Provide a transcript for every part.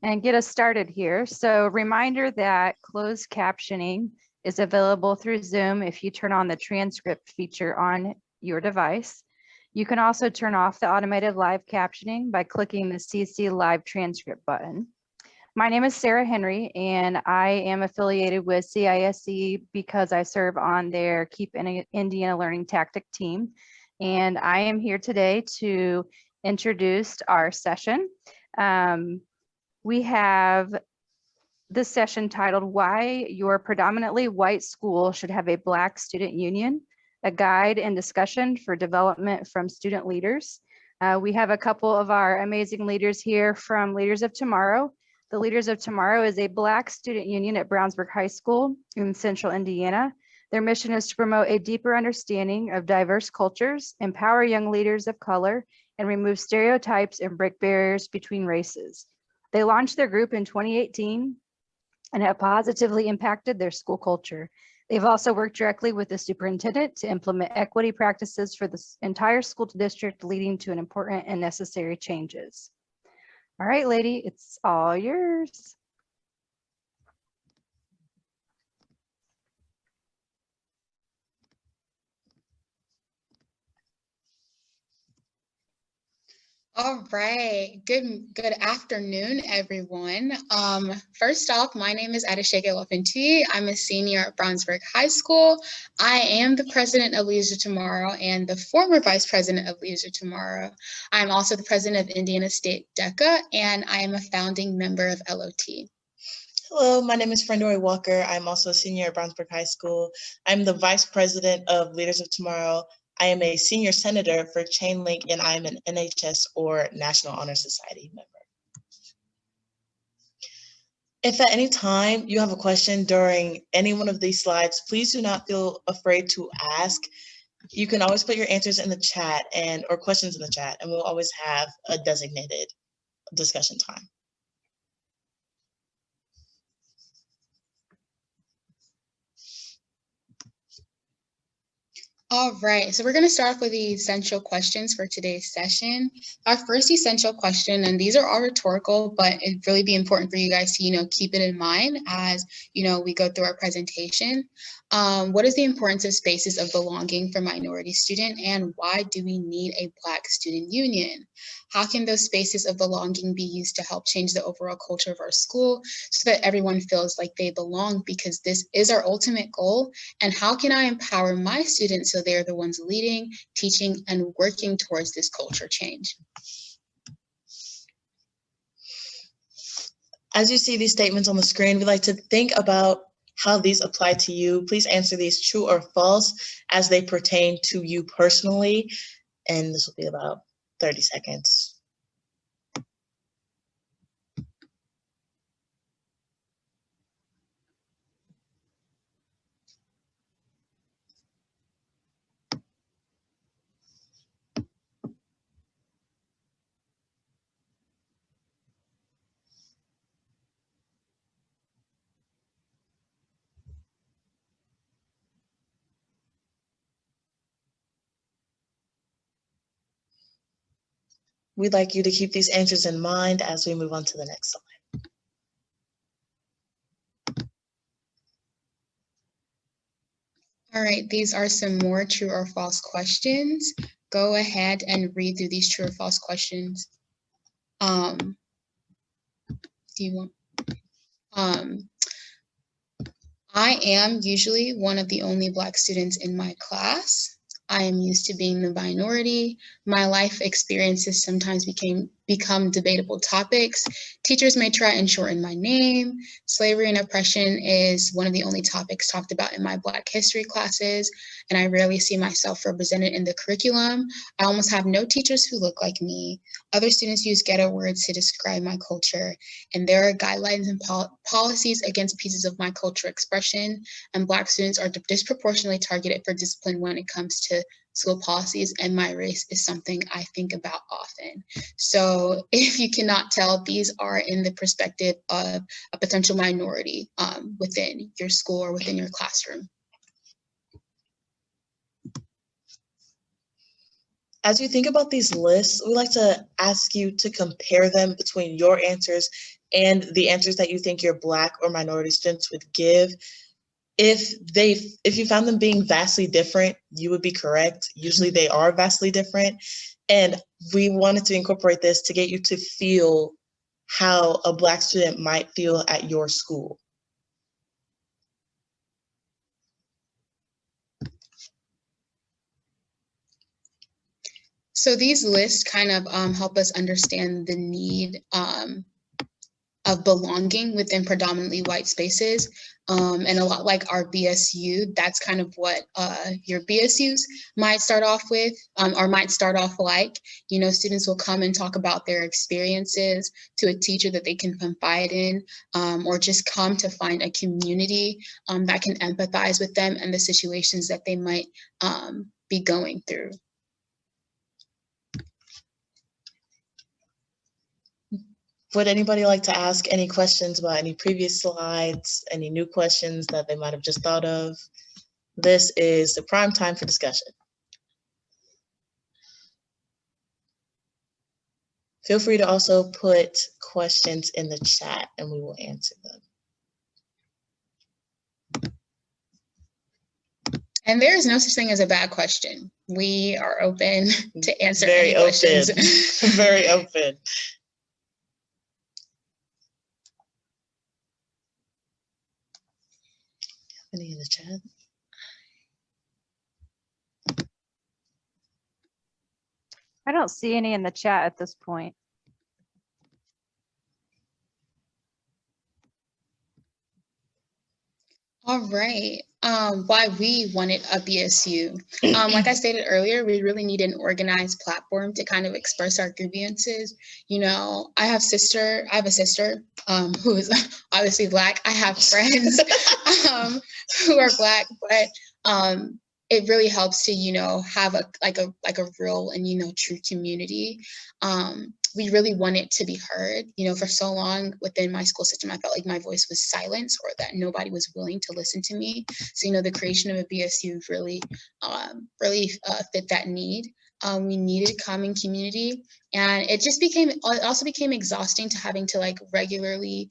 and get us started here. So reminder that closed captioning is available through Zoom if you turn on the transcript feature on your device. You can also turn off the automated live captioning by clicking the CC Live Transcript button. My name is Sarah Henry, and I am affiliated with CISC because I serve on their Keep Indiana Learning Tactic team. And I am here today to introduce our session. We have this session titled Why Your Predominantly White School Should Have a Black Student Union, a guide and discussion for development from student leaders. We have a couple of our amazing leaders here from Leaders of Tomorrow. The Leaders of Tomorrow is a Black student union at Brownsburg High School in Central Indiana. Their mission is to promote a deeper understanding of diverse cultures, empower young leaders of color, and remove stereotypes and break barriers between races. They launched their group in 2018 and have positively impacted their school culture. They've also worked directly with the superintendent to implement equity practices for the entire school district, leading to an important and necessary changes. All right, lady, it's all yours. All right. Good afternoon, everyone. First off, my name is Adeshege Lofinti. I'm a senior at Brownsburg High School. I am the president of Leaders of Tomorrow and the former vice president of Leaders of Tomorrow. I'm also the president of Indiana State DECA, and I am a founding member of LOT. Hello, my name is Friendory Walker. I'm also a senior at Brownsburg High School. I'm the vice president of Leaders of Tomorrow. I am a senior senator for Chainlink, and I am an NHS or National Honor Society member. If at any time you have a question during any one of these slides, please do not feel afraid to ask. You can always put your answers in the chat or questions in the chat, and we'll always have a designated discussion time. All right, so we're going to start off with the essential questions for today's session. Our first essential question, and these are all rhetorical, but it'd really be important for you guys to, keep it in mind as, we go through our presentation. What is the importance of spaces of belonging for minority students, and why do we need a Black student union? How can those spaces of belonging be used to help change the overall culture of our school so that everyone feels like they belong, because this is our ultimate goal? And how can I empower my students so they're the ones leading, teaching, and working towards this culture change? As you see these statements on the screen, we like to think about how these apply to you. Please answer these true or false as they pertain to you personally. And this will be about 30 seconds. We'd like you to keep these answers in mind as we move on to the next slide. All right, these are some more true or false questions. Go ahead and read through these true or false questions. Do you want? I am usually one of the only Black students in my class. I am used to being the minority. My life experiences sometimes become debatable topics. Teachers may try and shorten my name. Slavery and oppression is one of the only topics talked about in my Black history classes, and I rarely see myself represented in the curriculum. I almost have no teachers who look like me. Other students use ghetto words to describe my culture, and there are guidelines and policies against pieces of my cultural expression, and Black students are disproportionately targeted for discipline when it comes to school policies, and my race is something I think about often. So if you cannot tell, these are in the perspective of a potential minority within your school or within your classroom. As you think about these lists, we like to ask you to compare them between your answers and the answers that you think your Black or minority students would give. If you found them being vastly different, you would be correct. Usually they are vastly different. And we wanted to incorporate this to get you to feel how a Black student might feel at your school. So these lists kind of help us understand the need of belonging within predominantly white spaces. And a lot like our BSU, that's kind of what your BSUs might start off with, or might start off like. You know, students will come and talk about their experiences to a teacher that they can confide in, or just come to find a community that can empathize with them and the situations that they might be going through. Would anybody like to ask any questions about any previous slides, any new questions that they might have just thought of? This is the prime time for discussion. Feel free to also put questions in the chat and we will answer them. And there is no such thing as a bad question. We are open to answer Very any open. questions. Very open. Any in the chat? I don't see any in the chat at this point. All right. Why we wanted a BSU. Like I stated earlier, we really need an organized platform to kind of express our grievances. You know, I have a sister who is obviously Black. I have friends who are Black, but it really helps to, you know, have a real and, you know, true community. We really wanted to be heard. You know, for so long within my school system, I felt like my voice was silenced or that nobody was willing to listen to me. So, you know, the creation of a BSU really fit that need. We needed a common community, and it also became exhausting to having to like regularly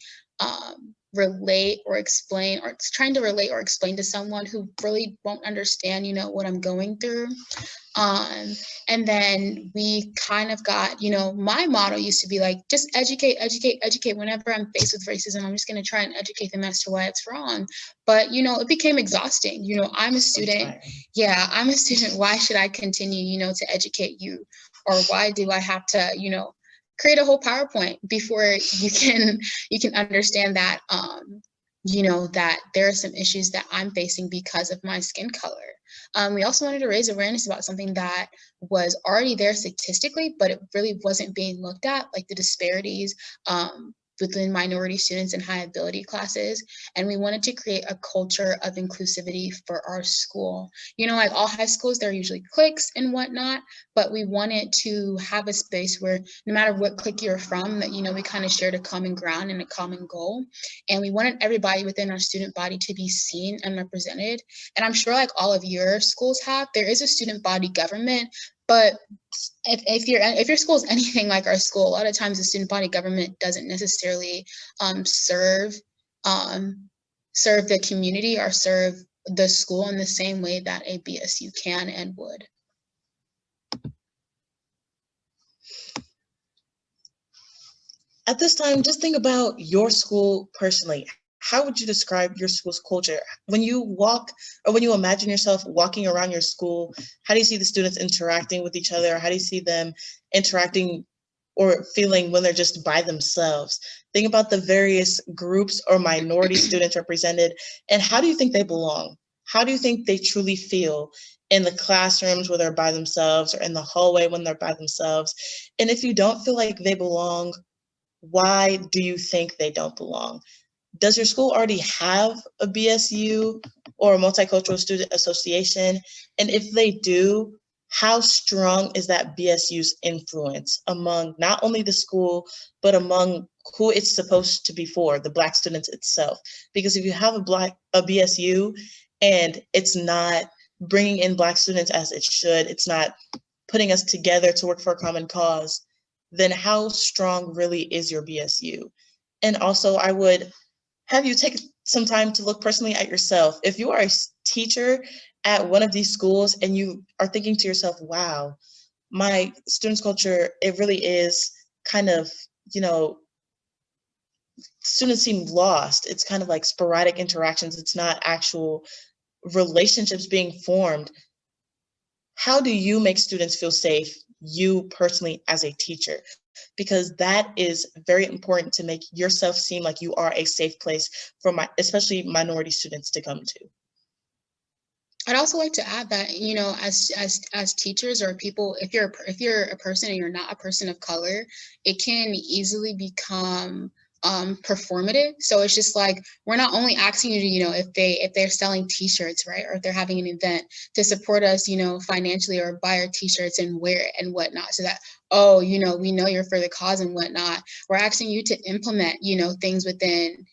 relate or explain, or trying to relate or explain to someone who really won't understand, you know, what I'm going through. And then we kind of got, you know, my motto used to be like, just educate, educate, educate. Whenever I'm faced with racism, I'm just going to try and educate them as to why it's wrong. But, you know, it became exhausting. You know, I'm a student. Yeah, I'm a student. Why should I continue, you know, to educate you? Or why do I have to, you know, create a whole PowerPoint before you can understand that, you know, that there are some issues that I'm facing because of my skin color. We also wanted to raise awareness about something that was already there statistically, but it really wasn't being looked at, like the disparities within minority students in high ability classes. And we wanted to create a culture of inclusivity for our school. You know, like all high schools, there are usually cliques and whatnot, but we wanted to have a space where no matter what clique you're from, that, you know, we kind of shared a common ground and a common goal. And we wanted everybody within our student body to be seen and represented. And I'm sure like all of your schools have, there is a student body government, but if your school is anything like our school, a lot of times the student body government doesn't necessarily serve the community or serve the school in the same way that a BSU can and would. At this time, just think about your school personally. How would you describe your school's culture? When you walk, or when you imagine yourself walking around your school, how do you see the students interacting with each other? How do you see them interacting or feeling when they're just by themselves? Think about the various groups or minority students represented, and how do you think they belong? How do you think they truly feel in the classrooms where they're by themselves, or in the hallway when they're by themselves? And if you don't feel like they belong, why do you think they don't belong? Does your school already have a BSU or a multicultural student association? And if they do, how strong is that BSU's influence among not only the school, but among who it's supposed to be for, the Black students itself? Because if you have a BSU and it's not bringing in Black students as it should, it's not putting us together to work for a common cause, then how strong really is your BSU? And also I would have you take some time to look personally at yourself. If you are a teacher at one of these schools and you are thinking to yourself, wow, my students culture, it really is kind of, students seem lost. It's kind of like sporadic interactions. It's not actual relationships being formed. How do you make students feel safe, you personally as a teacher? Because that is very important to make yourself seem like you are a safe place for especially minority students to come to. I'd also like to add that, as teachers or people, if you're a person and you're not a person of color, it can easily become performative. So it's just like, we're not only asking you to, if they're selling t-shirts, right, or if they're having an event, to support us, financially, or buy our t-shirts and wear it and whatnot, so that, oh, we know you're for the cause and whatnot. We're asking you to implement, things within,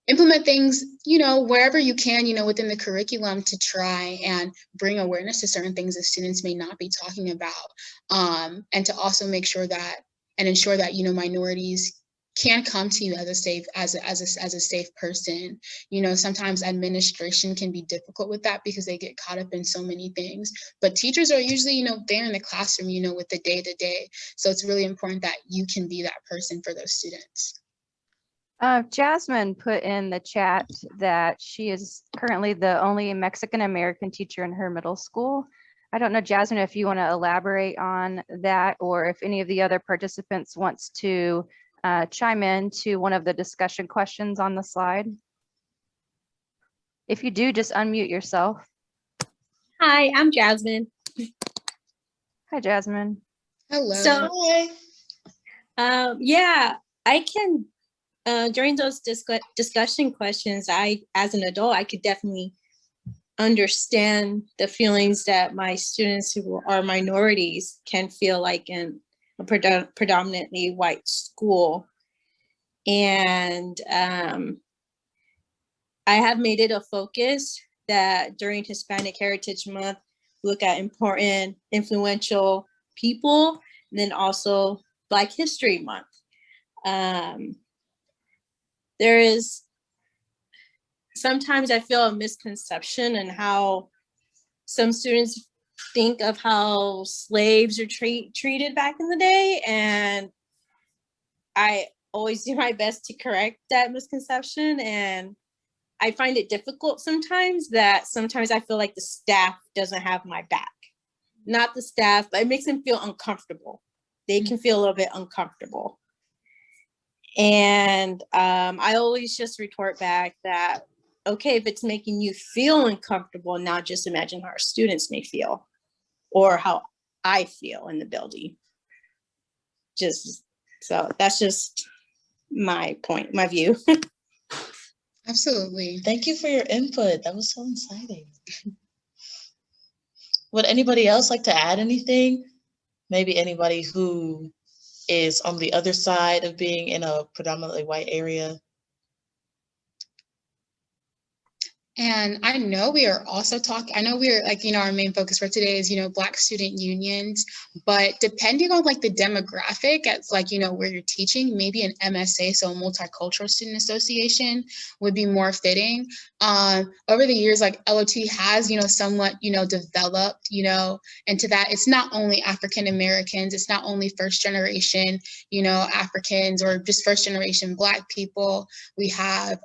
implement things, wherever you can, within the curriculum, to try and bring awareness to certain things that students may not be talking about, and to also make sure that and ensure that, minorities can come to you as a safe person. Sometimes administration can be difficult with that because they get caught up in so many things. But teachers are usually, there in the classroom, with the day-to-day. So it's really important that you can be that person for those students. Jasmine put in the chat that she is currently the only Mexican-American teacher in her middle school. I don't know, Jasmine, if you want to elaborate on that, or if any of the other participants wants to chime in to one of the discussion questions on the slide. If you do, just unmute yourself. Hi, I'm Jasmine. Hi, Jasmine. Hello. So, yeah, I can, during those discussion questions, as an adult, I could definitely understand the feelings that my students who are minorities can feel like in a predominantly white school. And I have made it a focus that during Hispanic Heritage Month, look at important, influential people, and then also Black History Month. There is sometimes I feel a misconception in how some students think of how slaves are treated back in the day, and I always do my best to correct that misconception. And I find it difficult sometimes I feel like the staff doesn't have my back. Not the staff, but it makes them feel uncomfortable. They can feel a little bit uncomfortable. And I always just retort back that, okay, if it's making you feel uncomfortable, now just imagine how our students may feel, or how I feel in the building. So that's just my point, my view. Absolutely. Thank you for your input. That was so exciting. Would anybody else like to add anything? Maybe anybody who is on the other side of being in a predominantly white area? And I know we are also talking, I know we are like, our main focus for today is, Black student unions, but depending on like the demographic, it's like, where you're teaching, maybe an MSA, so a multicultural student association would be more fitting. Over the years, like LOT has, somewhat, developed, into that. It's not only African Americans, it's not only first generation, Africans, or just first generation Black people. We have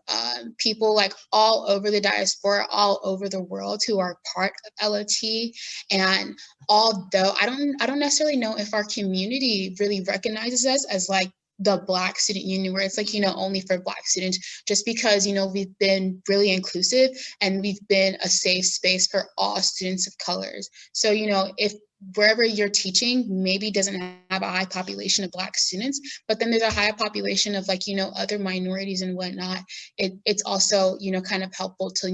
people like all over the diaspora, all over the world, who are part of LOT. And although I don't necessarily know if our community really recognizes us as like the Black student union, where it's like, only for Black students, just because, we've been really inclusive and we've been a safe space for all students of colors. So, if wherever you're teaching maybe doesn't have a high population of Black students, but then there's a high population of like, other minorities and whatnot, it's also, kind of helpful to,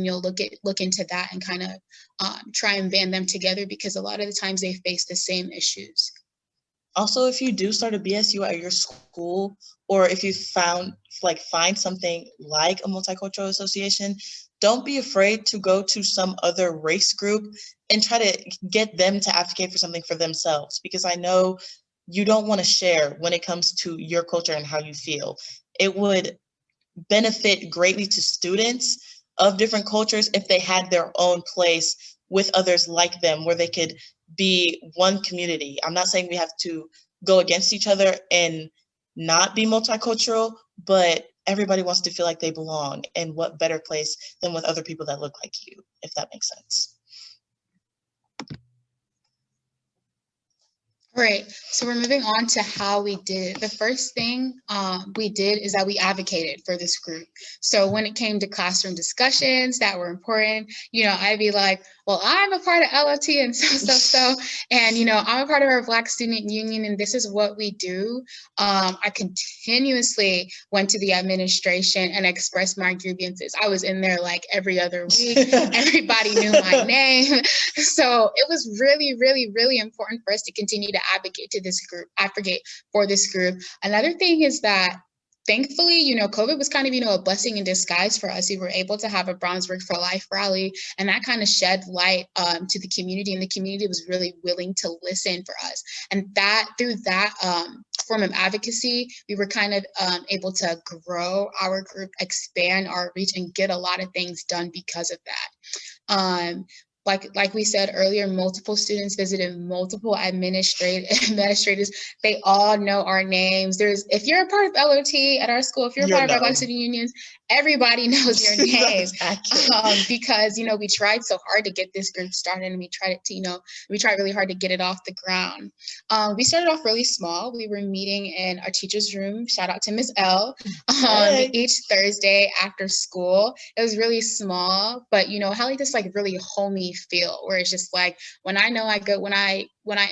look into that and kind of try and band them together, because a lot of the times they face the same issues. Also, if you do start a BSU at your school, or if you find something like a multicultural association, don't be afraid to go to some other race group and try to get them to advocate for something for themselves, because I know you don't want to share when it comes to your culture and how you feel. it would benefit greatly to students of different cultures if they had their own place with others like them, where they could be one community. I'm not saying we have to go against each other and not be multicultural, but everybody wants to feel like they belong, and what better place than with other people that look like you, if that makes sense. All right, so we're moving on to how we did it. The first thing we did is that we advocated for this group. So when it came to classroom discussions that were important, I'd be like, well, I'm a part of LFT and so, and, I'm a part of our Black Student Union, and this is what we do. I continuously went to the administration and expressed my grievances. I was in there like every other week. Everybody knew my name. So it was really, really, really important for us to continue to advocate for this group. Another thing is that thankfully, COVID was kind of, a blessing in disguise for us. We were able to have a Brownsburg for Life rally, and that kind of shed light to the community, and the community was really willing to listen for us. And through that form of advocacy, we were kind of able to grow our group, expand our reach, and get a lot of things done because of that. Like we said earlier, multiple students visited multiple administrators. They all know our names. If you're a part of LOT at our school, if you're a part of our Black Student Unions, everybody knows your name. Because, we tried so hard to get this group started, and we tried really hard to get it off the ground. We started off really small. We were meeting in our teacher's room. Shout out to Ms. L. Each Thursday after school. It was really small, but how like this like really homey feel, where it's just like when I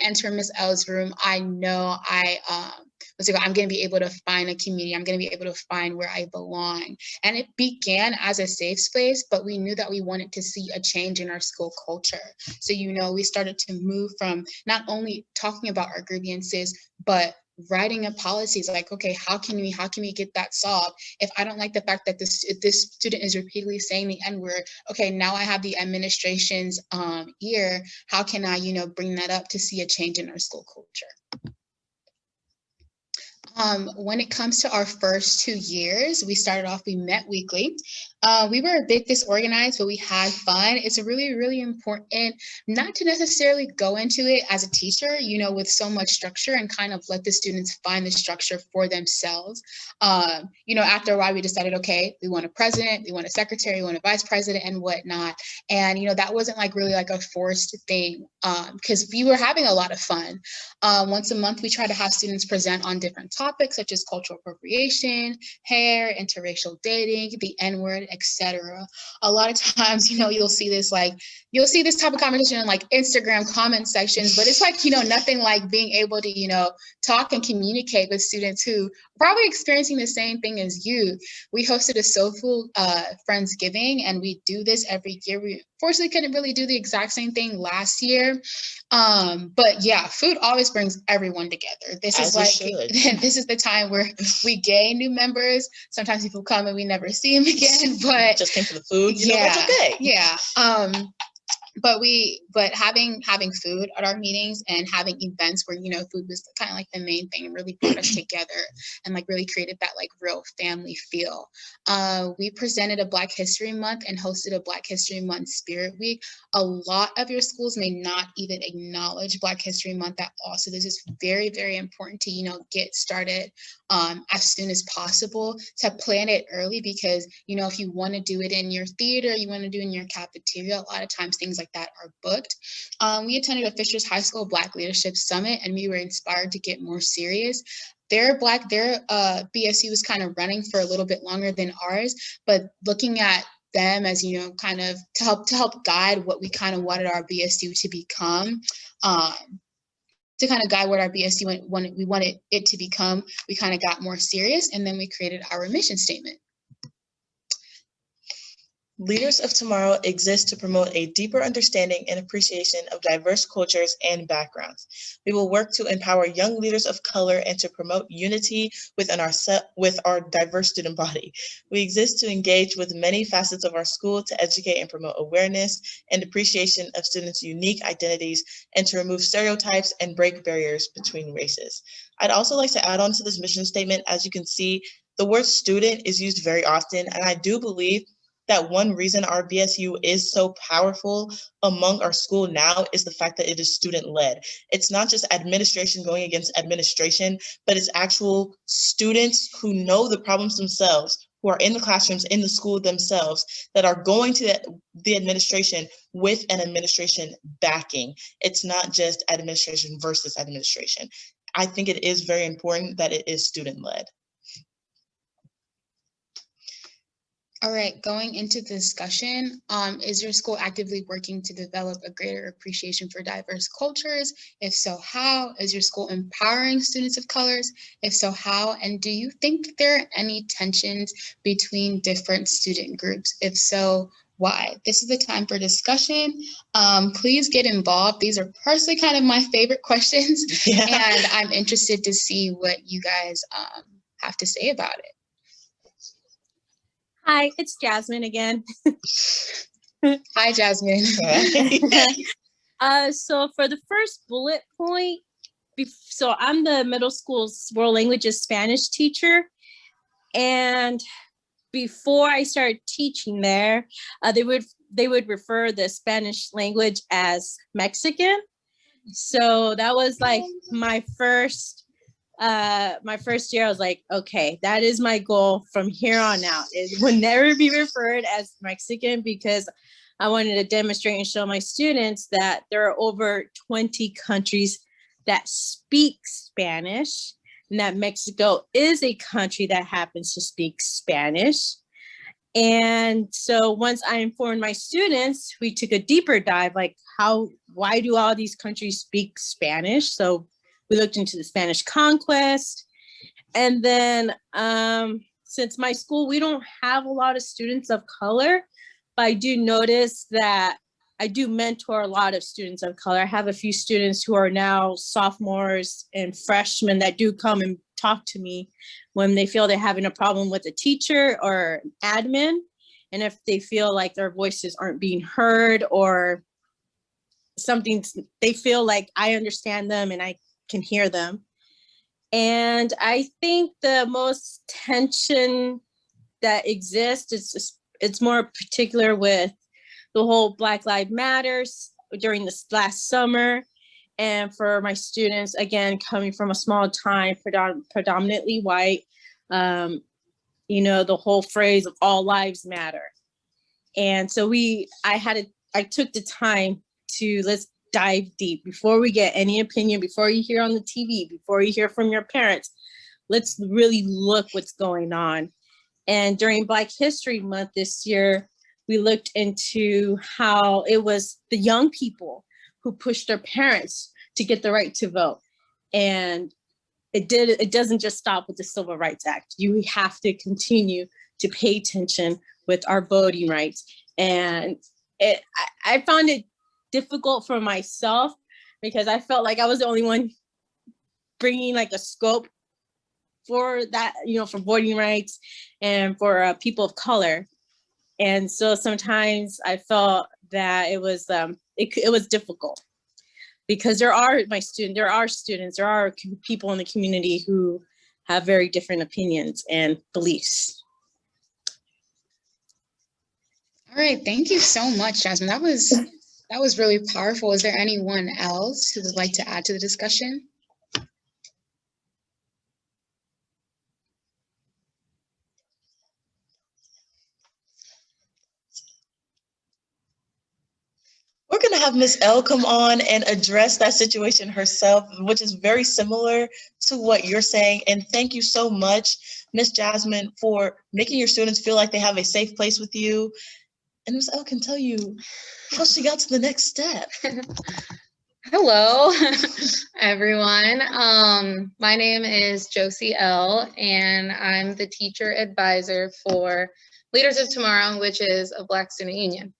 enter Miss L's room, I know I'm going to be able to find a community. I'm going to be able to find where I belong. And it began as a safe space, but we knew that we wanted to see a change in our school culture. So, we started to move from not only talking about our grievances, but writing up policies like, okay, how can we get that solved? If I don't like the fact that this student is repeatedly saying the N-word, okay, now I have the administration's ear. How can I, bring that up to see a change in our school culture? When it comes to our first 2 years, we met weekly. We were a bit disorganized, but we had fun. It's really, really important not to necessarily go into it as a teacher, with so much structure, and kind of let the students find the structure for themselves. After a while, we decided, okay, we want a president, we want a secretary, we want a vice president, and whatnot. And, that wasn't like really like a forced thing, because we were having a lot of fun. Once a month, we try to have students present on different topics such as cultural appropriation, hair, interracial dating, the N-word, etc. A lot of times, you'll see this type of conversation in like Instagram comment sections, but it's like, nothing like being able to, talk and communicate with students who are probably experiencing the same thing as you. We hosted a Soulful Friendsgiving, and we do this every year. We fortunately couldn't really do the exact same thing last year. But yeah, food always brings everyone together. This is the time where we gain new members. Sometimes people come and we never see them again, but just came for the food, that's okay. Yeah. But having food at our meetings and having events where, food was kind of like the main thing, and really brought us together and like really created that like real family feel. We presented a Black History Month and hosted a Black History Month Spirit Week. A lot of your schools may not even acknowledge Black History Month at all. So this is very, very important to, get started as soon as possible, to plan it early, because, if you want to do it in your theater, you want to do it in your cafeteria, a lot of times things like that are booked. We attended a Fishers High School Black Leadership Summit, and we were inspired to get more serious. Their BSU was kind of running for a little bit longer than ours, but looking at them as, kind of to help guide what we kind of wanted our BSU to become, to kind of guide what our BSU we wanted it to become, we kind of got more serious, and then we created our mission statement. Leaders of Tomorrow exists to promote a deeper understanding and appreciation of diverse cultures and backgrounds. We will work to empower young leaders of color and to promote unity with our diverse student body. We exist to engage with many facets of our school to educate and promote awareness and appreciation of students' unique identities, and to remove stereotypes and break barriers between races. I'd also like to add on to this mission statement. As you can see, the word student is used very often, and I do believe that one reason our BSU is so powerful among our school now is the fact that it is student-led. It's not just administration going against administration, but it's actual students who know the problems themselves, who are in the classrooms, in the school themselves, that are going to the administration with an administration backing. It's not just administration versus administration. I think it is very important that it is student-led. All right, going into the discussion, is your school actively working to develop a greater appreciation for diverse cultures? If so, how? Is your school empowering students of colors? If so, how? And do you think that there are any tensions between different student groups? If so, why? This is the time for discussion. Please get involved. These are personally kind of my favorite questions, and I'm interested to see what you guys have to say about it. Hi, it's Jasmine again. Hi, Jasmine. So for the first bullet point, so I'm the middle school's world languages Spanish teacher. And before I started teaching there, they would refer the Spanish language as Mexican. So that was like my first year. I was like, okay, that is my goal from here on out. It would never be referred as Mexican, because I wanted to demonstrate and show my students that there are over 20 countries that speak Spanish, and that Mexico is a country that happens to speak Spanish. And so once I informed my students, we took a deeper dive, like why do all these countries speak Spanish? So we looked into the Spanish conquest. And then since my school, we don't have a lot of students of color, but I do notice that I do mentor a lot of students of color. I have a few students who are now sophomores and freshmen that do come and talk to me when they feel they're having a problem with a teacher or admin. And if they feel like their voices aren't being heard, or something, they feel like I understand them and I can hear them. And I think the most tension that exists is it's more particular with the whole Black Lives Matters during this last summer. And for my students, again, coming from a small town, predominantly white, the whole phrase of all lives matter. And so I took the time to let's dive deep before we get any opinion, before you hear on the TV, before you hear from your parents. Let's really look what's going on. And during Black History Month this year, we looked into how it was the young people who pushed their parents to get the right to vote. And it doesn't just stop with the Civil Rights Act. You have to continue to pay attention with our voting rights. And I found it difficult for myself, because I felt like I was the only one bringing like a scope for that, for voting rights and for people of color. And so sometimes I felt that it was difficult, because there are students, there are people in the community who have very different opinions and beliefs. All right, thank you so much, Jasmine. That was really powerful. Is there anyone else who would like to add to the discussion? We're going to have Ms. L come on and address that situation herself, which is very similar to what you're saying. And thank you so much, Ms. Jasmine, for making your students feel like they have a safe place with you. And Ms. L can tell you how she got to the next step. Hello, everyone. My name is Josie L, and I'm the teacher advisor for Leaders of Tomorrow, which is a Black Student Union.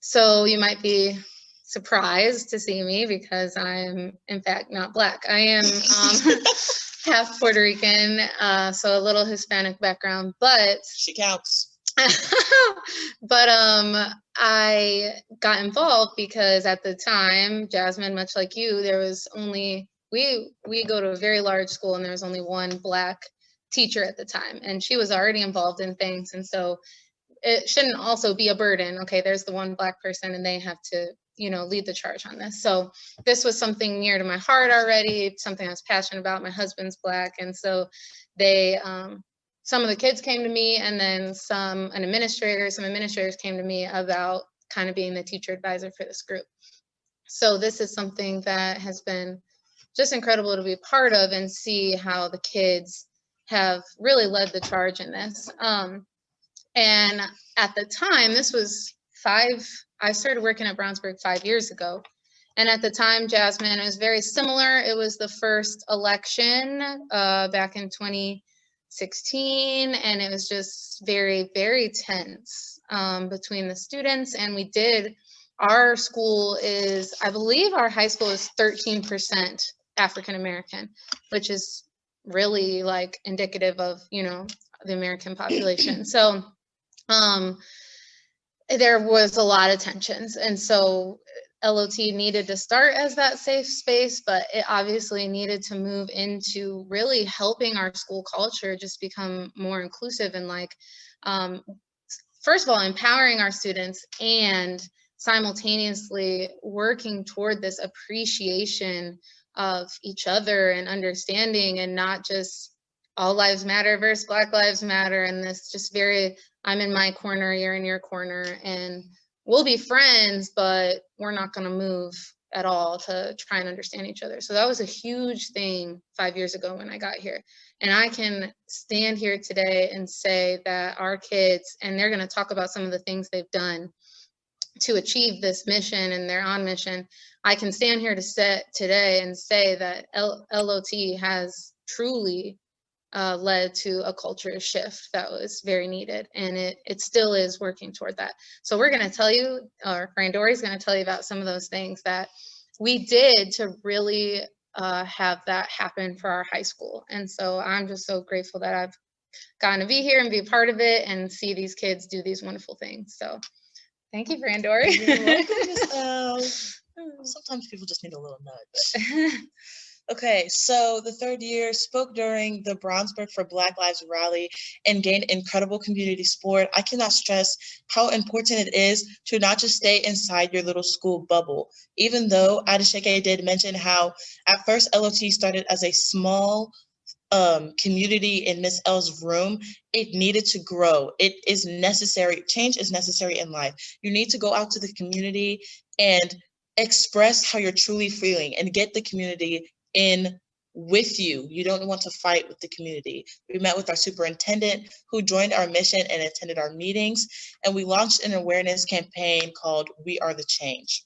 So you might be surprised to see me, because I'm in fact not Black. I am half Puerto Rican, so a little Hispanic background, but she counts. But I got involved because at the time, Jasmine, much like you, there was only we go to a very large school, and there was only one Black teacher at the time, and she was already involved in things. And so it shouldn't also be a burden. Okay, there's the one Black person and they have to, you know, lead the charge on this. So this was something near to my heart already, something I was passionate about. My husband's Black. And so they, some of the kids came to me, and then some administrators came to me about kind of being the teacher advisor for this group. So this is something that has been just incredible to be a part of and see how the kids have really led the charge in this. And at the time, this was I started working at Brownsburg 5 years ago. And at the time, Jasmine, it was very similar. It was the first election back in 2016. And it was just very, very tense between the students. And our school is, I believe our high school is 13% African American, which is really like indicative of, you know, the American population. So there was a lot of tensions. And so LOT needed to start as that safe space, but it obviously needed to move into really helping our school culture just become more inclusive and like, first of all, empowering our students and simultaneously working toward this appreciation of each other and understanding, and not just all lives matter versus Black lives matter. And this just very, I'm in my corner, you're in your corner, and we'll be friends, but we're not going to move at all to try and understand each other. So that was a huge thing 5 years ago when I got here. And I can stand here today and say that our kids, and they're going to talk about some of the things they've done to achieve this mission, and they're on mission. I can stand here today and say that LOT has truly led to a culture shift that was very needed, and it still is working toward that. So we're going to tell you, or Brandori is going to tell you about some of those things that we did to really have that happen for our high school. And so I'm just so grateful that I've gotten to be here and be a part of it and see these kids do these wonderful things. So thank you, Brandori. You're welcome, sometimes people just need a little nudge. Okay, so the third year spoke during the Brownsburg for Black Lives rally and gained incredible community support. I cannot stress how important it is to not just stay inside your little school bubble. Even though Adesheke did mention how at first LOT started as a small community in Miss L's room, it needed to grow. It is necessary. Change is necessary in life. You need to go out to the community and express how you're truly feeling and get the community in with you. You don't want to fight with the community. We met with our superintendent who joined our mission and attended our meetings, and we launched an awareness campaign called We Are the Change.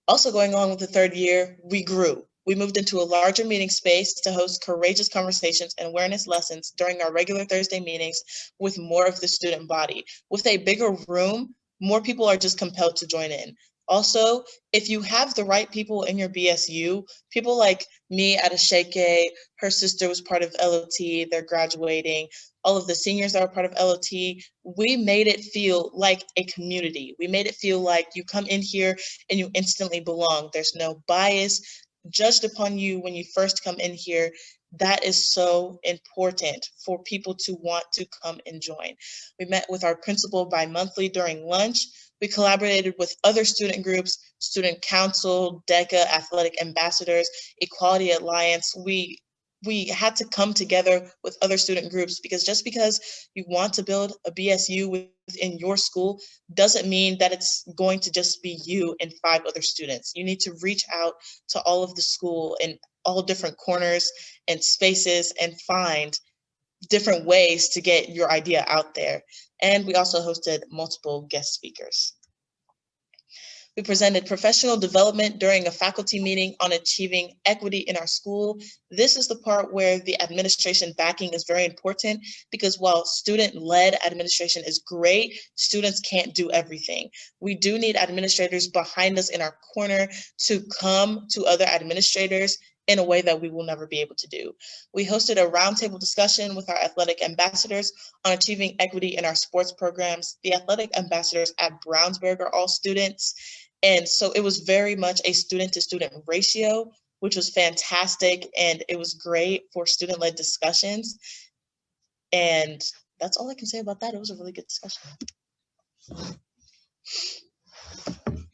Also going on with the third year, we grew. We moved into a larger meeting space to host courageous conversations and awareness lessons during our regular Thursday meetings with more of the student body. With a bigger room, more people are just compelled to join in. Also, if you have the right people in your BSU, people like me, Adesheke, her sister was part of LOT, they're graduating, all of the seniors that are part of LOT, we made it feel like a community. We made it feel like you come in here and you instantly belong. There's no bias judged upon you when you first come in here. That is so important for people to want to come and join. We met with our principal bi-monthly during lunch. We collaborated with other student groups, Student Council, DECA, Athletic Ambassadors, Equality Alliance. We had to come together with other student groups, because just because you want to build a BSU within your school doesn't mean that it's going to just be you and 5 other students. You need to reach out to all of the school in all different corners and spaces and find different ways to get your idea out there. And we also hosted multiple guest speakers. We presented professional development during a faculty meeting on achieving equity in our school. This is the part where the administration backing is very important, because while student-led administration is great, students can't do everything. We do need administrators behind us in our corner to come to other administrators in a way that we will never be able to do. We hosted a roundtable discussion with our athletic ambassadors on achieving equity in our sports programs. The athletic ambassadors at Brownsburg are all students, and so it was very much a student-to-student ratio. which was fantastic. And it was great for student-led discussions. And that's all I can say about that. It was a really good discussion.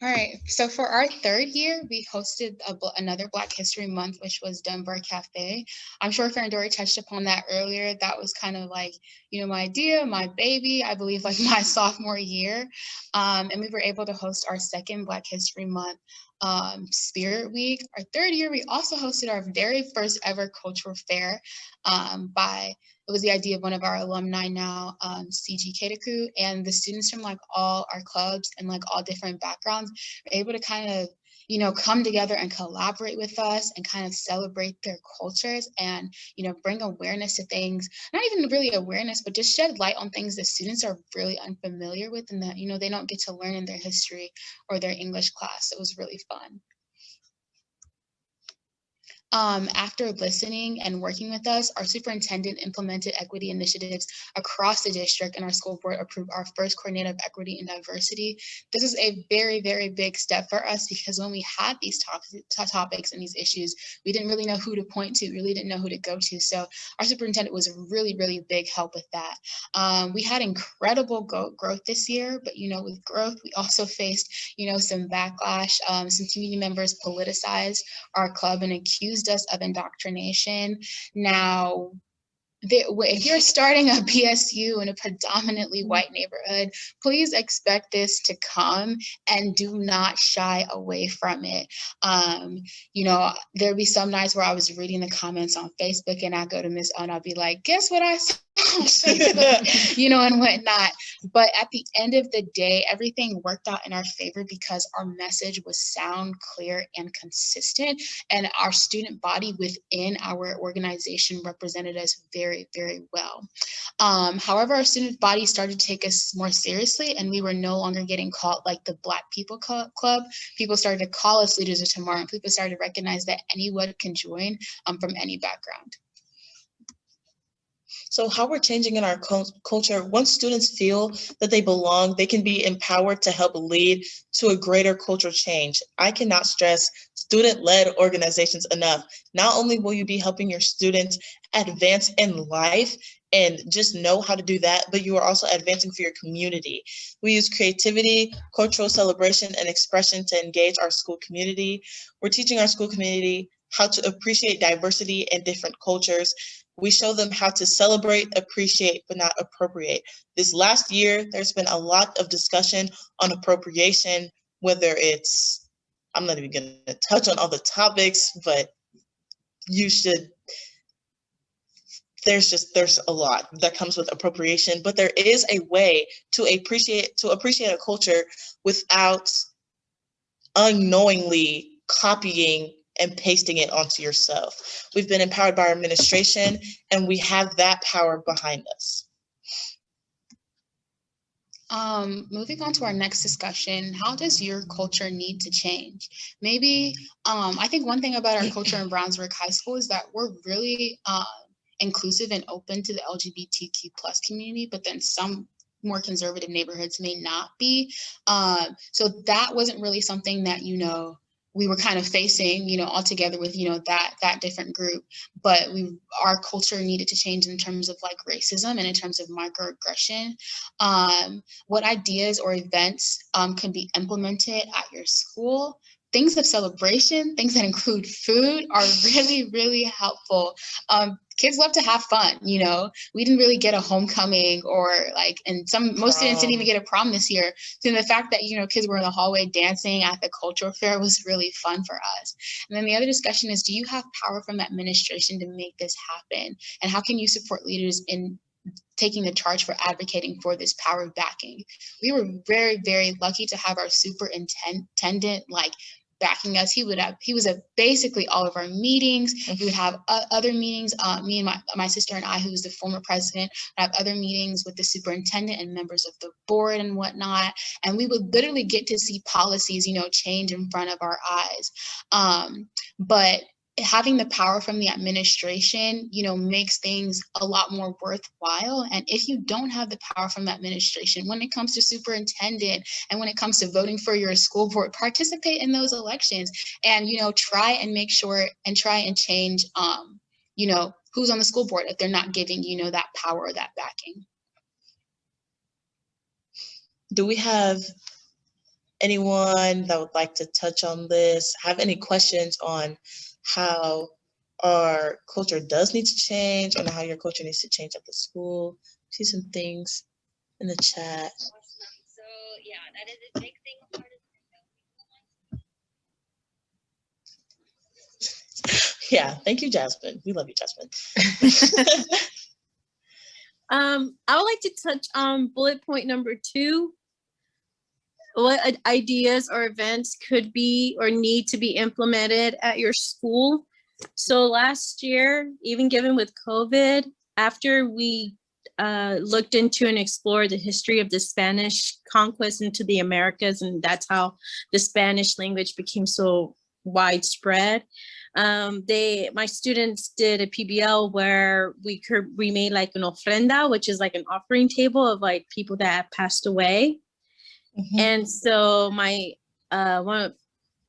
All right, so for our third year, we hosted another Black History Month, which was Dunbar Cafe. I'm sure Farron Dory touched upon that earlier. That was kind of like, my idea, my baby, I believe like my sophomore year. And we were able to host our second Black History Month Spirit Week. Our third year, we also hosted our very first ever cultural fair it was the idea of one of our alumni now, CG Kedeku, and the students from like all our clubs and like all different backgrounds were able to kind of, come together and collaborate with us and kind of celebrate their cultures and, bring awareness to things, not even really awareness, but just shed light on things that students are really unfamiliar with and that, they don't get to learn in their history or their English class. It was really fun. After listening and working with us, our superintendent implemented equity initiatives across the district, and our school board approved our first coordinator of equity and diversity. This is a very, very big step for us because when we had these topics and these issues, we didn't really know who to point to, really didn't know who to go to. So our superintendent was a really, really big help with that. We had incredible growth this year, but with growth, we also faced some backlash. Some community members politicized our club and accused us of indoctrination. Now, if you're starting a PSU in a predominantly white neighborhood, please expect this to come and do not shy away from it. There'd be some nights where I was reading the comments on Facebook and I go to Miss O and I'll be like, guess what I saw on Facebook, and whatnot. But at the end of the day, everything worked out in our favor because our message was sound, clear, and consistent. And our student body within our organization represented us very, very well. However, our student body started to take us more seriously, and we were no longer getting called like the Black People Club. People started to call us Leaders of Tomorrow, and people started to recognize that anyone can join from any background. So how we're changing in our culture, once students feel that they belong, they can be empowered to help lead to a greater cultural change. I cannot stress student-led organizations enough. Not only will you be helping your students advance in life and just know how to do that, but you are also advancing for your community. We use creativity, cultural celebration, and expression to engage our school community. We're teaching our school community how to appreciate diversity and different cultures. We show them how to celebrate, appreciate, but not appropriate. This last year, there's been a lot of discussion on appropriation, whether it's, I'm not even going to touch on all the topics, but you should, there's a lot that comes with appropriation, but there is a way to appreciate a culture without unknowingly copying and pasting it onto yourself. We've been empowered by our administration, and we have that power behind us. Moving on to our next discussion, how does your culture need to change? Maybe, I think one thing about our culture in Brownsburg High School is that we're really inclusive and open to the LGBTQ plus community, but then some more conservative neighborhoods may not be. So that wasn't really something that, we were kind of facing, all together with, that different group. But our culture needed to change in terms of like racism and in terms of microaggression. What ideas or events can be implemented at your school? Things of celebration, things that include food are really, really helpful. Kids love to have fun, we didn't really get a homecoming or most students didn't even get a prom this year. So the fact that, kids were in the hallway dancing at the cultural fair was really fun for us. And then the other discussion is, do you have power from the administration to make this happen? And how can you support leaders in taking the charge for advocating for this power backing? We were very, very lucky to have our superintendent backing us. He was at basically all of our meetings. We would have other meetings. Me and my sister and I, who was the former president, would have other meetings with the superintendent and members of the board and whatnot. And we would literally get to see policies, change in front of our eyes. But having the power from the administration, makes things a lot more worthwhile. And if you don't have the power from the administration, when it comes to superintendent and when it comes to voting for your school board, participate in those elections and, try and make sure and try and change, who's on the school board if they're not giving, that power or that backing. Do we have anyone that would like to touch on this? Have any questions on how our culture does need to change and how your culture needs to change at the school? See some things in the chat. So yeah, that is a big thing. Yeah, thank you, Jasmine. We love you, Jasmine. I would like to touch on bullet point number 2. What ideas or events could be or need to be implemented at your school? So last year, even given with COVID, after we looked into and explored the history of the Spanish conquest into the Americas, and that's how the Spanish language became so widespread. My students did a PBL where we made like an ofrenda, which is like an offering table of like people that have passed away. Mhm. And so I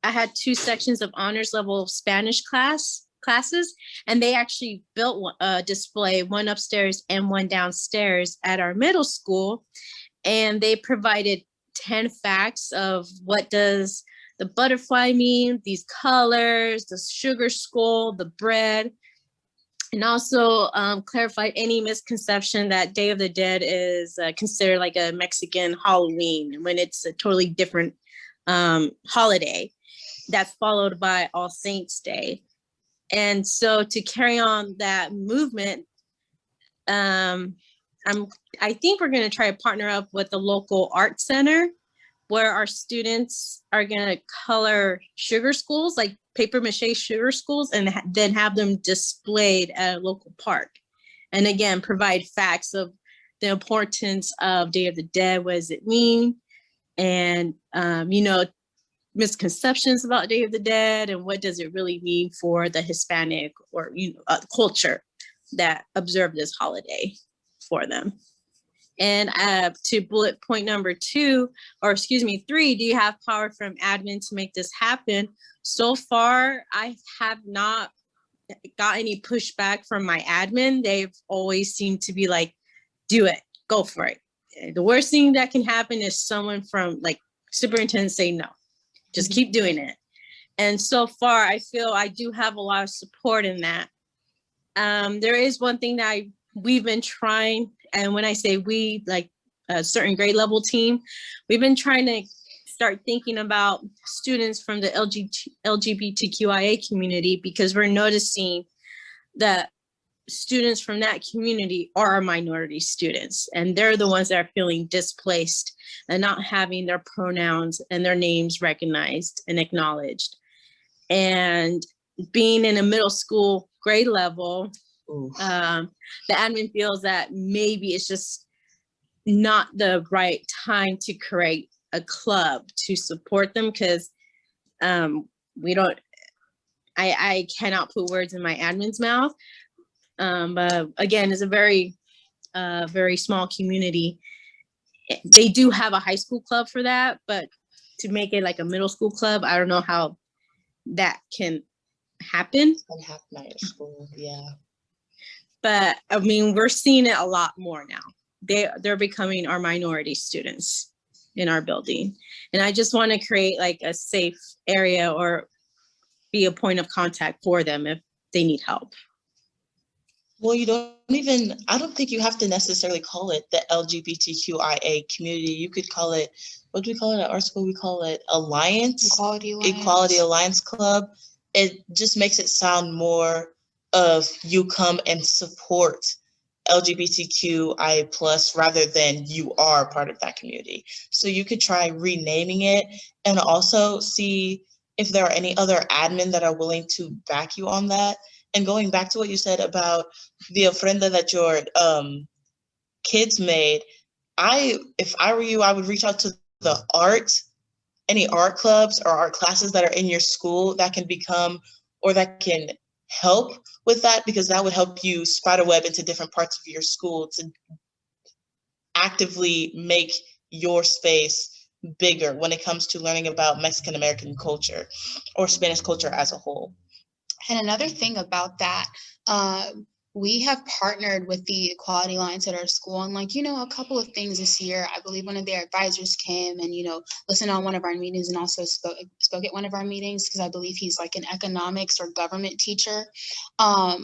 had 2 sections of honors level Spanish classes, and they actually built a display, one upstairs and one downstairs at our middle school. And they provided 10 facts of what does the butterfly mean, these colors, the sugar skull, the bread, and also clarified any misconception that Day of the Dead is considered like a Mexican Halloween when it's a totally different holiday that's followed by All Saints Day. And so to carry on that movement, I think we're going to try to partner up with the local art center where our students are going to color sugar skulls, like paper mache sugar skulls, and then have them displayed at a local park. And again, provide facts of the importance of Day of the Dead. What does it mean? And, misconceptions about Day of the Dead, and what does it really mean for the Hispanic or culture that observe this holiday for them. And to bullet point number 3, do you have power from admin to make this happen? So far, I have not got any pushback from my admin. They've always seemed to be like, do it, go for it. The worst thing that can happen is someone from like superintendent say no, just keep doing it. And so far, I feel I do have a lot of support in that. There is one thing that we've been trying, and when I say we, like a certain grade level team, we've been trying to start thinking about students from the LGBTQIA community, because we're noticing that students from that community are minority students, and they're the ones that are feeling displaced and not having their pronouns and their names recognized and acknowledged. And being in a middle school grade level, the admin feels that maybe it's just not the right time to create a club to support them, because I cannot put words in my admin's mouth. But again, it's a very small community. They do have a high school club for that, but to make it like a middle school club, I don't know how that can happen. And half night at school, yeah. But I mean, we're seeing it a lot more now. They're becoming our minority students in our building. And I just want to create like a safe area or be a point of contact for them if they need help. Well, I don't think you have to necessarily call it the LGBTQIA community. You could call it, what do we call it at our school? We call it Alliance. Equality Alliance Club. It just makes it sound more of you come and support LGBTQIA plus rather than you are part of that community. So you could try renaming it and also see if there are any other admin that are willing to back you on that. And going back to what you said about the ofrenda that your kids made, if I were you, I would reach out to any art clubs or art classes that are in your school that can become, or that can help with that, because that would help you spiderweb into different parts of your school to actively make your space bigger when it comes to learning about Mexican American culture or Spanish culture as a whole. And another thing about that, we have partnered with the Equality Alliance at our school, and a couple of things this year. I believe one of their advisors came and listened on one of our meetings, and also spoke at one of our meetings, because I believe he's like an economics or government teacher. A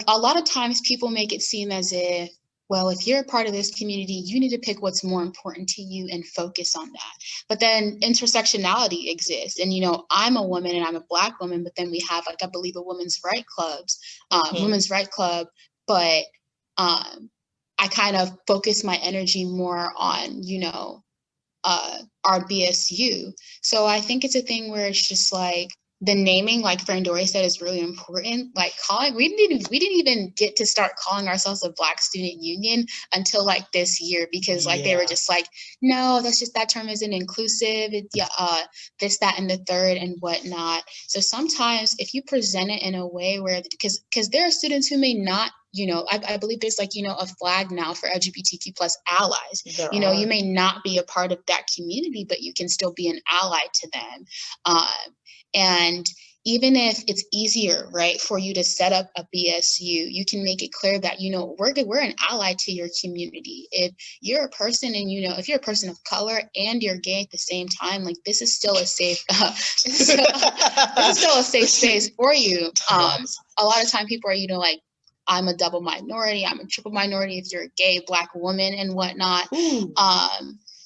lot of times people make it seem as if, well, if you're a part of this community, you need to pick what's more important to you and focus on that. But then intersectionality exists. And, I'm a woman and I'm a Black woman, but then we have, I believe, a women's right club. But I kind of focus my energy more on, our BSU. So I think it's a thing where it's just like, the naming, like Frandori said, is really important. Like we didn't even get to start calling ourselves a Black Student Union until like this year, because they were just like, no, that term isn't inclusive. This, that, and the third and whatnot. So sometimes if you present it in a way where, because there are students who may not, I believe there's a flag now for LGBTQ plus allies. You may not be a part of that community, but you can still be an ally to them. And even if it's easier, right, for you to set up a BSU, you can make it clear that, we're an ally to your community. If you're a person and, if you're a person of color and you're gay at the same time, like this is still a safe, this is still a safe space for you. A lot of time people are, like, I'm a double minority, I'm a triple minority if you're a gay Black woman and whatnot.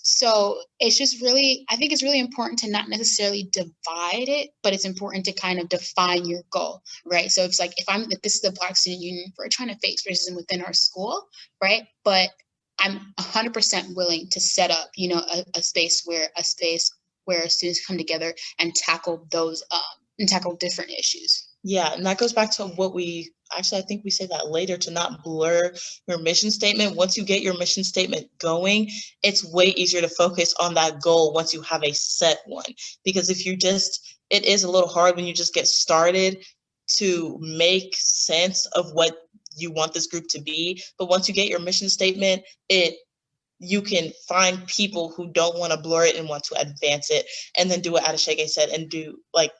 So it's just really, I think it's really important to not necessarily divide it, but it's important to kind of define your goal, right? So it's like, if this is the Black Student Union, we're trying to face racism within our school, right? But I'm 100% willing to set up, a space where students come together and tackle those, and tackle different issues. Yeah, and that goes back to what I think we say that later, to not blur your mission statement. Once you get your mission statement going, it's way easier to focus on that goal once you have a set one. Because if it is a little hard when you just get started to make sense of what you want this group to be. But once you get your mission statement, you can find people who don't want to blur it and want to advance it, and then do what Adeshege said and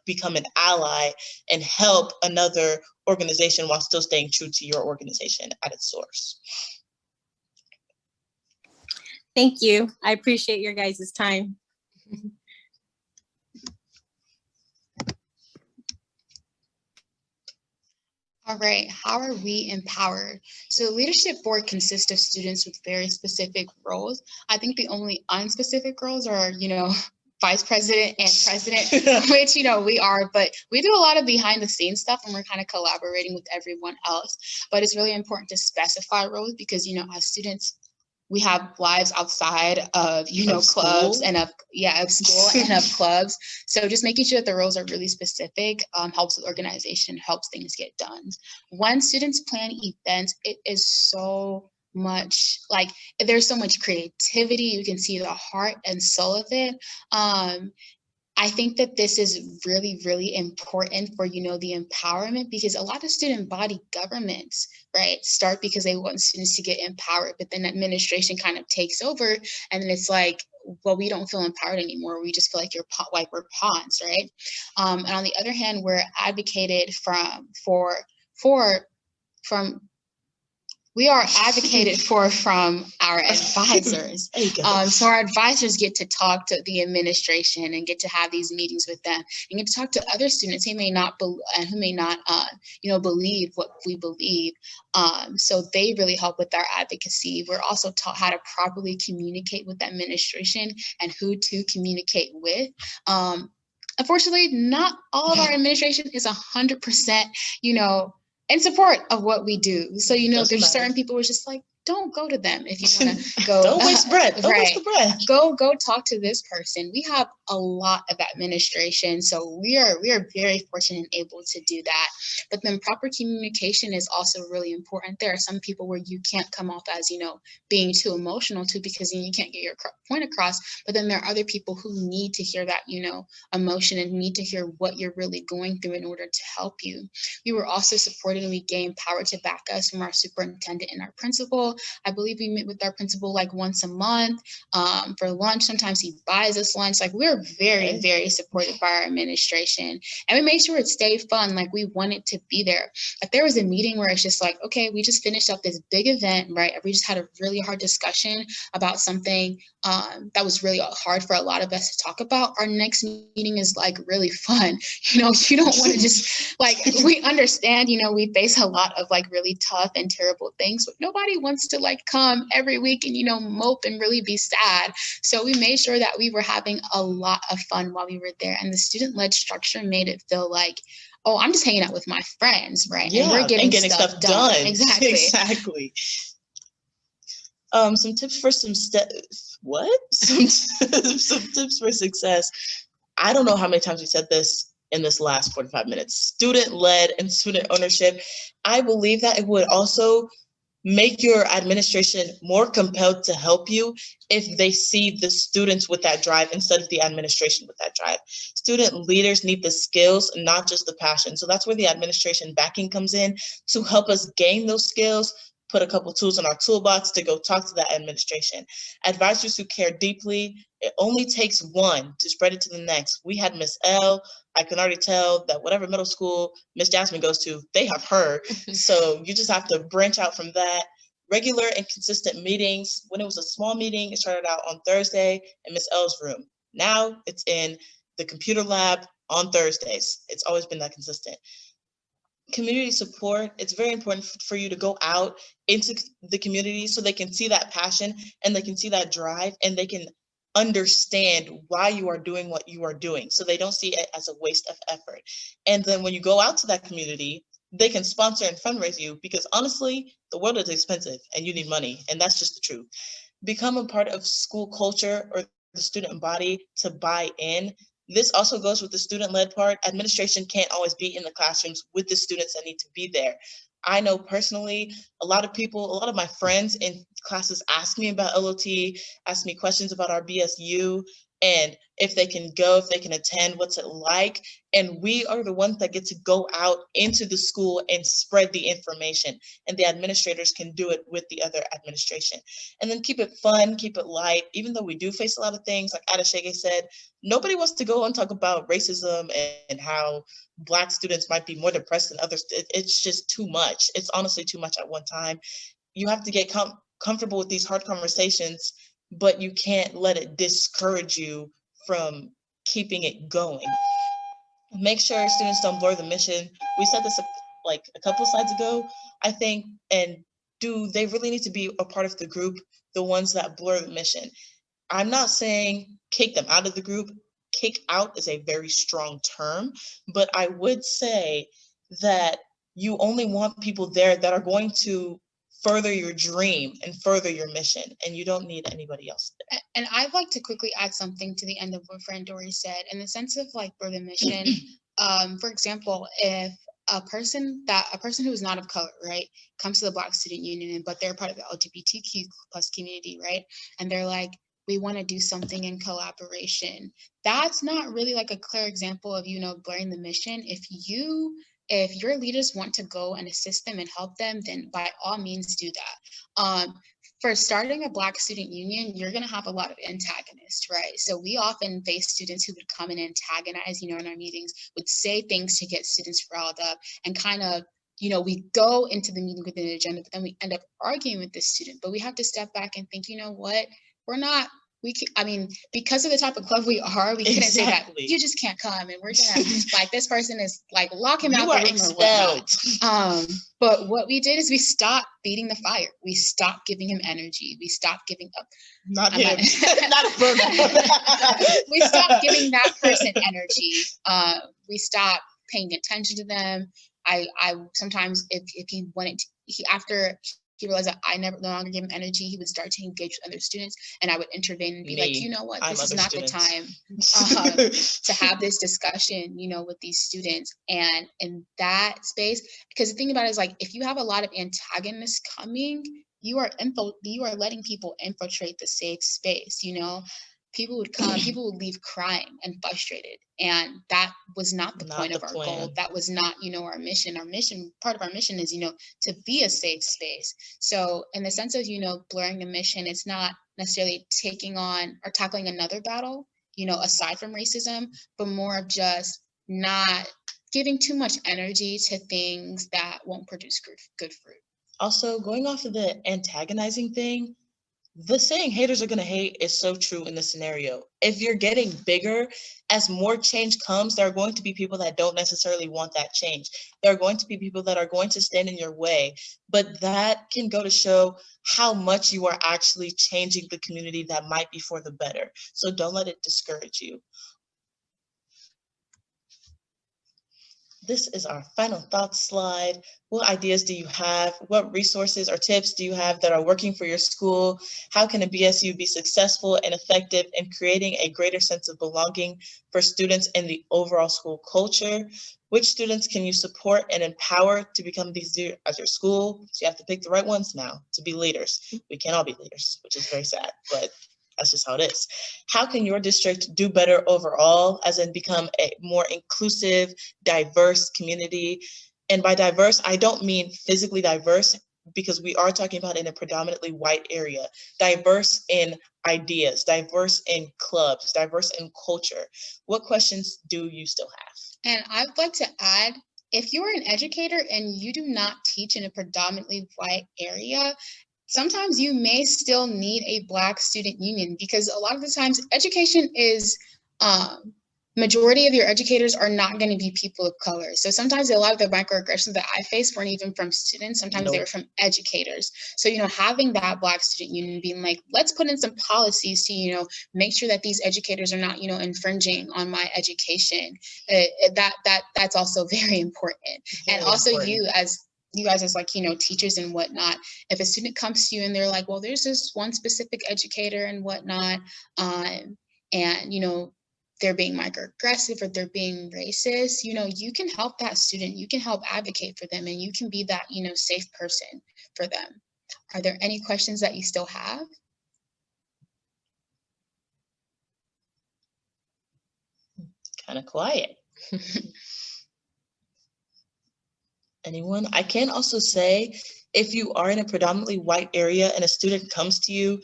become an ally and help another organization while still staying true to your organization at its source. Thank you. I appreciate your guys' time. All right, how are we empowered? So the leadership board consists of students with very specific roles. I think the only unspecific roles are, vice president and president, which, we are, but we do a lot of behind the scenes stuff and we're kind of collaborating with everyone else. But it's really important to specify roles because, as students, we have lives outside of, clubs and of school and of clubs. So just making sure that the roles are really specific helps with organization, helps things get done. When students plan events, it is so much, there's so much creativity. You can see the heart and soul of it. I think that this is really, really important for, the empowerment, because a lot of student body governments, right, start because they want students to get empowered, but then administration kind of takes over and then it's like, well, we don't feel empowered anymore. We just feel like we're pawns, right? And on the other hand, we're advocated we are advocated for from our advisors. So our advisors get to talk to the administration and get to have these meetings with them and get to talk to other students who may not believe what we believe. So they really help with our advocacy. We're also taught how to properly communicate with the administration and who to communicate with. Unfortunately, not all of our administration is 100%, in support of what we do. So, there's certain people who are just like, don't go to them. If you want to go, Don't waste breath. Don't waste right. the breath. Go talk to this person. We have a lot of administration, so we are very fortunate and able to do that. But then proper communication is also really important. There are some people where you can't come off as, being too emotional too, because then you can't get your point across. But then there are other people who need to hear that, emotion, and need to hear what you're really going through in order to help you. We were also supported, and we gained power to back us from our superintendent and our principal. I believe we meet with our principal like once a month for lunch. Sometimes he buys us lunch. Like, we're very, very supported by our administration. And we made sure it stayed fun. Like, we wanted to be there. If there was a meeting where it's just like, okay, we just finished up this big event, right? We just had a really hard discussion about something that was really hard for a lot of us to talk about. Our next meeting is like really fun. You don't want to just like, we understand, we face a lot of like really tough and terrible things, but nobody wants to like come every week and, mope and really be sad. So we made sure that we were having a lot of fun while we were there. And the student-led structure made it feel like, oh, I'm just hanging out with my friends, right? Yeah, and we're getting stuff done. Exactly. Exactly. Some tips for some tips for success. I don't know how many times we said this in this last 45 minutes. Student-led and student ownership. I believe that it would also make your administration more compelled to help you if they see the students with that drive instead of the administration with that drive. Student leaders need the skills, not just the passion. So that's where the administration backing comes in to help us gain those skills, put a couple tools in our toolbox to go talk to that administration. Advisors who care deeply, it only takes one to spread it to the next. We had Miss L. I can already tell that whatever middle school Miss Jasmine goes to, they have her. So you just have to branch out from that. Regular and consistent meetings. When it was a small meeting, it started out on Thursday in Miss L's room. Now it's in the computer lab on Thursdays. It's always been that consistent. Community support. It's very important for you to go out into the community so they can see that passion and they can see that drive and they can understand why you are doing what you are doing, so they don't see it as a waste of effort. And then when you go out to that community, they can sponsor and fundraise you, because honestly, the world is expensive and you need money, and that's just the truth. Become a part of school culture or the student body to buy in. This also goes with the student-led part. Administration can't always be in the classrooms with the students that need to be there. I know personally, a lot of my friends in classes ask me about LOT, ask me questions about our BSU, and if they can go, if they can attend, what's it like? And we are the ones that get to go out into the school and spread the information, and the administrators can do it with the other administration. And then keep it fun, keep it light. Even though we do face a lot of things, like Adeshege said, nobody wants to go and talk about racism and how Black students might be more depressed than others. It's just too much. It's honestly too much at one time. You have to get comfortable with these hard conversations, but you can't let it discourage you from keeping it going. Make sure students don't blur the mission. We said this like a couple slides ago, I think, and do they really need to be a part of the group, the ones that blur the mission? I'm not saying kick them out of the group. Kick out is a very strong term, but I would say that you only want people there that are going to further your dream and further your mission, and you don't need anybody else there. And I'd like to quickly add something to the end of what friend Dory said, in the sense of like for the mission. For example, if a person who is not of color, right, comes to the Black Student Union, but they're part of the LGBTQ plus community, right, and they're like, we want to do something in collaboration. That's not really like a clear example of, blurring the mission. If your leaders want to go and assist them and help them, then by all means do that. For starting a Black student union, you're going to have a lot of antagonists, right? So we often face students who would come and antagonize, in our meetings, would say things to get students riled up, and kind of, we go into the meeting with an agenda, but then we end up arguing with the student. But we have to step back and think, what? Because of the type of club we are, we couldn't say that you just can't come and we're gonna like, this person is like, lock him out the room expelled. Or whatnot. But what we did is we stopped feeding the fire. We stopped giving him energy. We stopped giving up. Not him. Not a program. We stopped giving that person energy. We stopped paying attention to them. I sometimes if he wanted to, after he realized that I no longer gave him energy, he would start to engage with other students, and I would intervene and be like, you know what, I'm this is other not the students. time to have this discussion, with these students. And in that space, because the thing about it is, like, if you have a lot of antagonists coming, you are letting people infiltrate the safe space. People would come, people would leave crying and frustrated, and that was not the point of our goal. That was not, our mission. Part of our mission is, to be a safe space. So in the sense of, blurring the mission, it's not necessarily taking on or tackling another battle, aside from racism, but more of just not giving too much energy to things that won't produce good fruit. Also, going off of the antagonizing thing, the saying haters are going to hate is so true in this scenario. If you're getting bigger, as more change comes, there are going to be people that don't necessarily want that change. There are going to be people that are going to stand in your way, but that can go to show how much you are actually changing the community that might be for the better. So don't let it discourage you. This is our final thoughts slide. What ideas do you have? What resources or tips do you have that are working for your school? How can a BSU be successful and effective in creating a greater sense of belonging for students in the overall school culture? Which students can you support and empower to become these at your school? So you have to pick the right ones now to be leaders. We can't all be leaders, which is very sad, but that's just how it is. How can your district do better overall, as in become a more inclusive, diverse community? And by diverse, I don't mean physically diverse, because we are talking about in a predominantly white area. Diverse in ideas, diverse in clubs, diverse in culture. What questions do you still have? And I'd like to add, if you're an educator and you do not teach in a predominantly white area, sometimes you may still need a Black student union, because a lot of the times education is, majority of your educators are not going to be people of color. So sometimes a lot of the microaggressions that I faced weren't even from students. Sometimes they were from educators. So, having that Black student union being like, let's put in some policies to, make sure that these educators are not, infringing on my education. That's also very important. And also you guys as teachers and whatnot, if a student comes to you and they're like, well, there's this one specific educator and whatnot, and they're being microaggressive or they're being racist, you can help that student, you can help advocate for them, and you can be that, safe person for them. Are there any questions that you still have? Kind of quiet. Anyone? I can also say, if you are in a predominantly white area and a student comes to you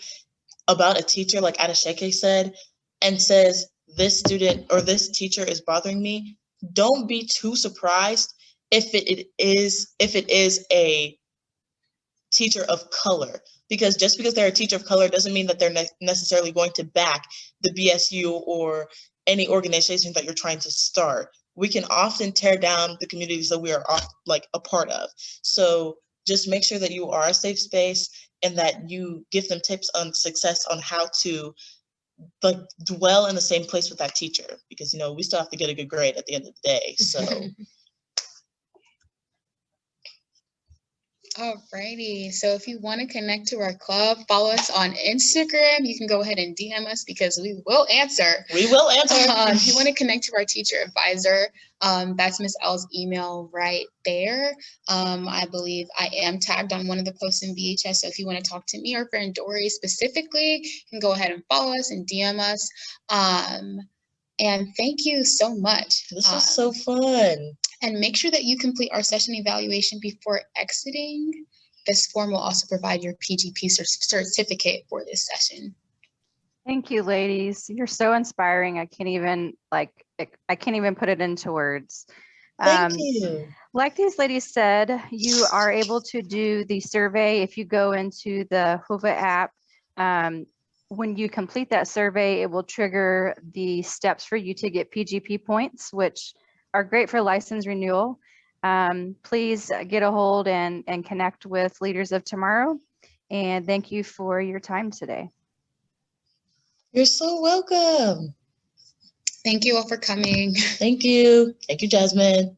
about a teacher, like Adesheke said, and says, this student or this teacher is bothering me, don't be too surprised if it is a teacher of color, because just because they're a teacher of color doesn't mean that they're necessarily going to back the BSU or any organization that you're trying to start. We can often tear down the communities that we are a part of. So just make sure that you are a safe space and that you give them tips on success on how to dwell in the same place with that teacher, because we still have to get a good grade at the end of the day. So Alrighty, so if you want to connect to our club, follow us on Instagram. You can go ahead and DM us because we will answer. We will answer. If you want to connect to our teacher advisor, that's Ms. L's email right there. I believe I am tagged on one of the posts in VHS, so if you want to talk to me or friend Dory specifically, you can go ahead and follow us and DM us. And thank you so much. This was so fun. And make sure that you complete our session evaluation before exiting. This form will also provide your PGP certificate for this session. Thank you, ladies. You're so inspiring. I can't even put it into words. Thank you. Like these ladies said, you are able to do the survey if you go into the Hova app. When you complete that survey, it will trigger the steps for you to get PGP points, which are great for license renewal. Please get a hold and connect with Leaders of Tomorrow. And thank you for your time today. You're so welcome. Thank you all for coming. Thank you. Thank you, Jasmine.